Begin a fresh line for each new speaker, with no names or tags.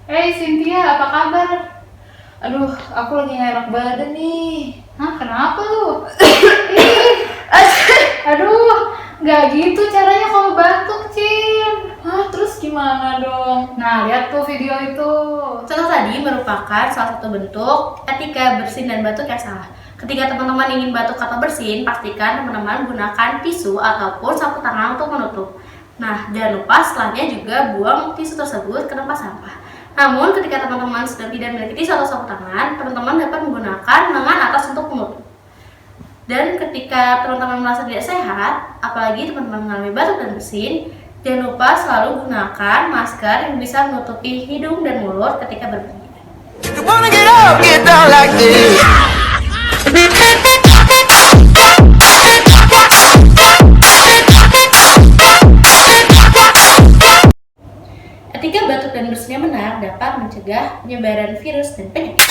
Hey Cynthia, apa kabar? Aduh, aku lagi gak enak badan nih. Hah, kenapa lu? Ih, aduh, nggak gitu caranya kalau batuk, Cin. Hah, terus gimana dong? Nah, lihat tuh video itu.
Contoh tadi merupakan salah satu bentuk etika bersin dan batuk yang salah. Ketika teman-teman ingin batuk atau bersin, pastikan teman-teman gunakan tisu ataupun sapu tangan untuk menutup. Nah, jangan lupa setelahnya juga buang tisu tersebut ke tempat sampah. Namun, ketika teman-teman sedang tidak memiliki tisu atau sapu tangan, teman-teman dapat menggunakan lengan atas untuk menutup. Dan ketika teman-teman merasa tidak sehat, apalagi teman-teman mengalami batuk dan bersin, jangan lupa selalu gunakan masker yang bisa menutupi hidung dan mulut ketika berpergian.
You wanna get up, get down like this.
Etika batuk dan bersin yang benar dapat mencegah penyebaran virus dan penyakit.